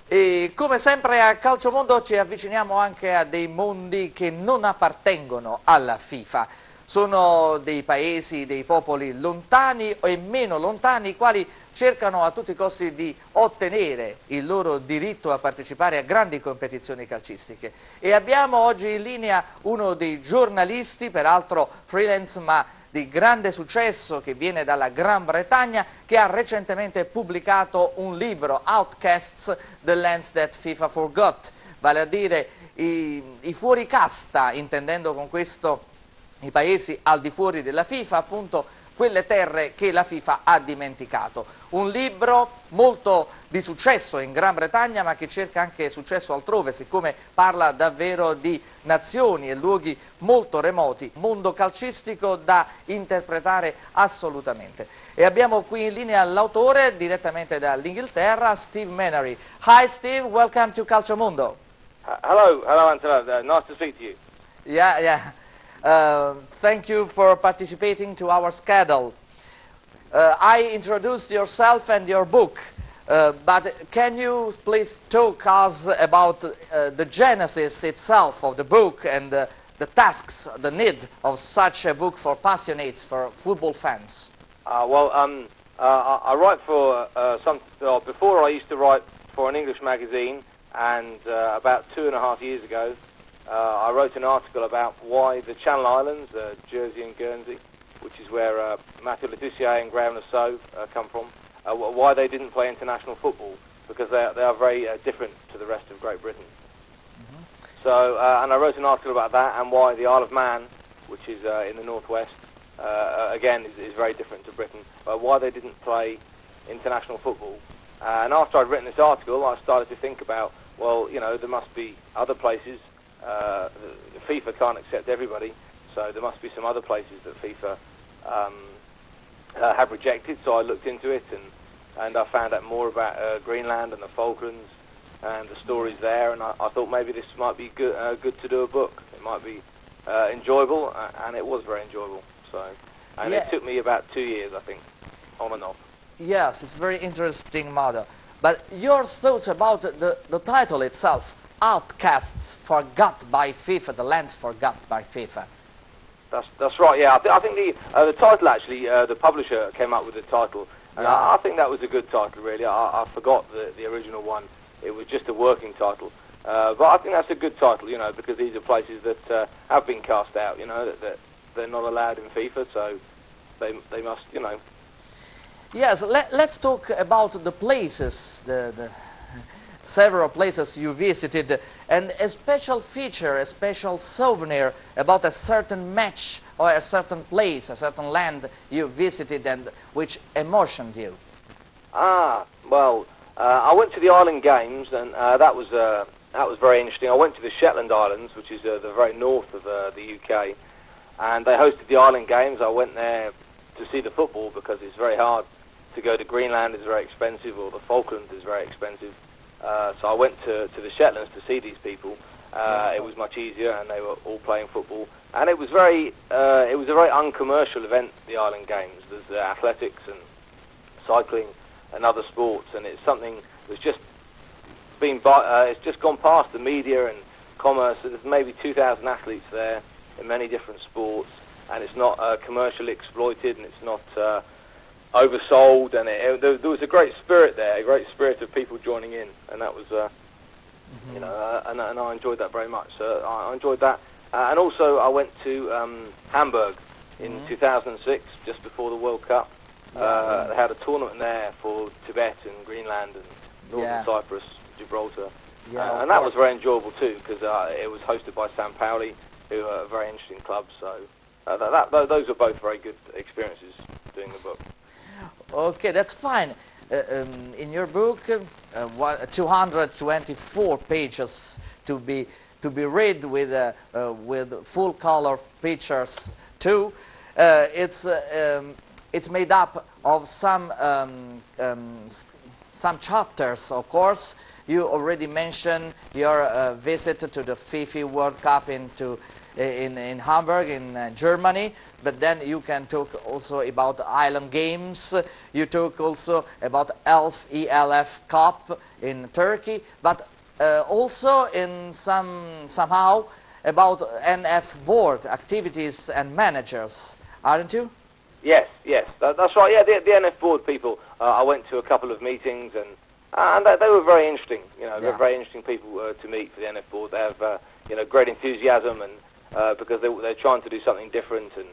E come sempre a Calciomondo ci avviciniamo anche a dei mondi che non appartengono alla FIFA. Sono dei paesi, dei popoli lontani e meno lontani, i quali cercano a tutti i costi di ottenere il loro diritto a partecipare a grandi competizioni calcistiche. E abbiamo oggi in linea uno dei giornalisti, peraltro freelance ma di grande successo, che viene dalla Gran Bretagna, che ha recentemente pubblicato un libro, Outcasts, The Lands That FIFA Forgot, vale a dire i fuoricasta, intendendo con questo i paesi al di fuori della FIFA, appunto quelle terre che la FIFA ha dimenticato. Un libro molto di successo in Gran Bretagna, ma che cerca anche successo altrove, siccome parla davvero di nazioni e luoghi molto remoti, mondo calcistico da interpretare assolutamente. E abbiamo qui in linea l'autore, direttamente dall'Inghilterra, Steve Menary. Hi Steve, welcome to Calciomondo. Hello Antonio, nice to speak to you. Yeah. Thank you for participating to our schedule. I introduced yourself and your book, but can you please talk us about the genesis itself of the book and the tasks, the need of such a book for passionates, for football fans? I write for before I used to write for an English magazine, and about 2.5 years ago I wrote an article about why the Channel Islands, Jersey and Guernsey, which is where Mathieu Le Tissier and Graham Lassalle come from, why they didn't play international football, because they are very different to the rest of Great Britain. So, and I wrote an article about that, and why the Isle of Man, which is in the northwest, again is very different to Britain, why they didn't play international football. And after I'd written this article, I started to think about, well, you know, there must be other places. FIFA can't accept everybody, so there must be some other places that FIFA have rejected. So I looked into it, and I found out more about Greenland and the Falklands and the stories there. And I thought maybe this might be good to do a book. It might be enjoyable, and it was very enjoyable. So, and it took me about 2 years, I think, on and off. Yes, it's a very interesting matter. But your thoughts about the title itself? Outcasts forgot by FIFA, the lands forgot by FIFA. That's right. Yeah, I think the title actually, the publisher came up with the title. And I think that was a good title, really. I forgot the original one. It was just a working title, but I think that's a good title, you know, because these are places that have been cast out. You know, that they're not allowed in FIFA, so they must, you know. Yes, let's talk about the places, the several places you visited, and a special feature, a special souvenir about a certain match or a certain place, a certain land you visited and which emotioned you. Well, I went to the Island Games, and that was very interesting. I went to the Shetland Islands, which is the very north of the UK, and they hosted the Island Games. I went there to see the football because it's very hard to go to Greenland. It's very expensive, or the Falklands is very expensive. So I went to the Shetlands to see these people. It was much easier, and they were all playing football. And it was it was a very uncommercial event, the Island Games. There's athletics and cycling and other sports, and it's something that's just it's just gone past the media and commerce. There's maybe 2,000 athletes there in many different sports, and it's not commercially exploited, and it's not oversold, and there was a great spirit there, a great spirit of people joining in, and that was, you know, and I enjoyed that very much. So I enjoyed that, and also I went to Hamburg in 2006, just before the World Cup. They had a tournament there for Tibet and Greenland and Northern Cyprus, Gibraltar, and that was very enjoyable too, because it was hosted by San Pauli, who are a very interesting club. So those were both very good experiences doing the book. Okay, that's fine. In your book, 224 pages to be read with full color pictures too. It's made up of some chapters, of course. You already mentioned your visit to the FIFA World Cup in in Hamburg, in Germany, but then you can talk also about Island Games, you talk also about ELF Cup in Turkey, but also in somehow about NF board activities and managers, aren't you? Yes, yes, that's right. Yeah, the NF board people. I went to a couple of meetings, and they were very interesting. You know, they're very interesting people to meet for the NF board. They have you know, great enthusiasm, and because they're trying to do something different, and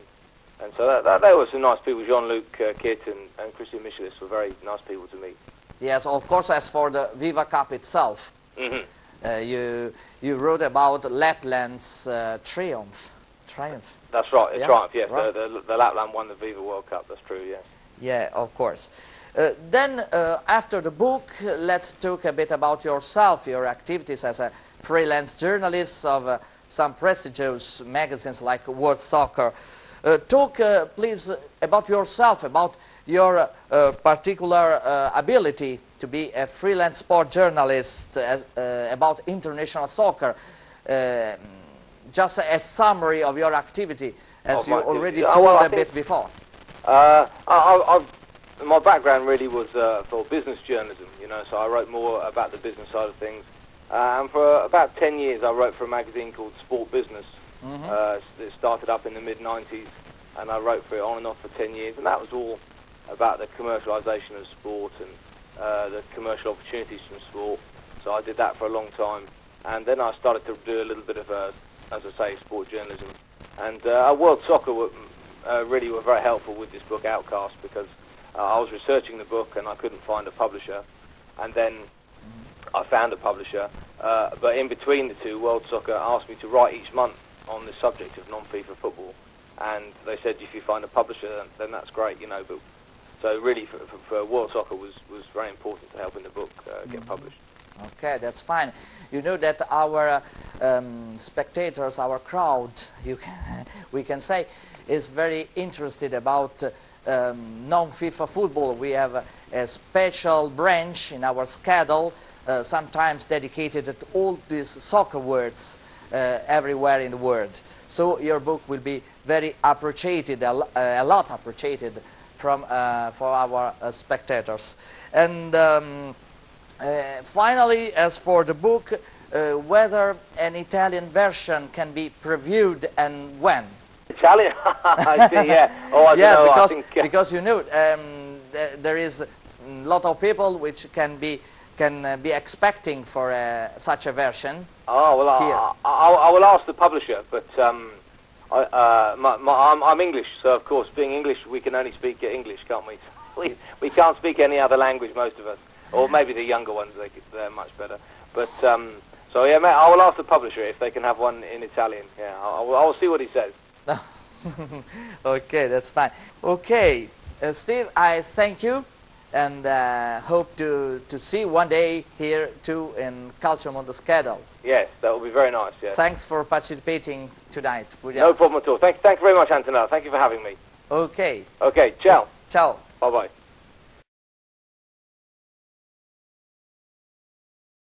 so they were some nice people. Jean-Luc Kitt and Christian Michelis were very nice people to meet. Yes, of course. As for the Viva Cup itself, you wrote about Lapland's triumph. That's right. Yeah, Triumph. Yes, right. the Lapland won the Viva World Cup. That's true. Yes. Yeah, of course. Then after the book, let's talk a bit about yourself, your activities as a freelance journalist of some prestigious magazines like World Soccer. Talk, please, about yourself, about your particular ability to be a freelance sport journalist, about international soccer. Just a summary of your activity, as you already told a bit before. My background really was for business journalism, you know, so I wrote more about the business side of things. And for about 10 years I wrote for a magazine called Sport Business. It started up in the mid-90s, and I wrote for it on and off for 10 years, and that was all about the commercialisation of sport and the commercial opportunities from sport. So I did that for a long time, and then I started to do a little bit of, as I say, sport journalism. And World Soccer really were very helpful with this book, Outcasts, because I was researching the book and I couldn't find a publisher, and then I found a publisher, but in between the two, World Soccer asked me to write each month on the subject of non-FIFA football, and they said if you find a publisher, then that's great, you know. But so really, for World Soccer was very important to helping the book get published. Okay, that's fine. You know that our spectators, our crowd, we can say, is very interested about non-FIFA football. We have a special branch in our schedule, sometimes dedicated to all these soccer words everywhere in the world. So your book will be very appreciated, a lot appreciated from for our spectators. And finally, as for the book, whether an Italian version can be previewed and when? Italian? I see, yeah. Oh, I yeah, don't know. because, I think, because you know, there is a lot of people which can be expecting for such a version. Oh, well, I will ask the publisher, but I'm English, so of course, being English, we can only speak English, can't we? We can't speak any other language, most of us. Or maybe the younger ones, they're much better. But, so yeah, I will ask the publisher if they can have one in Italian. Yeah, I will see what he says. Okay, that's fine. Okay, Steve, I thank you, and hope to see one day here too in Calcio Mondo schedule. Yes, that will be very nice. Yes. Thanks for participating tonight with us. No problem at all. Thank you very much, Antonella. Thank you for having me. Okay. Okay, ciao. Ciao. Bye-bye.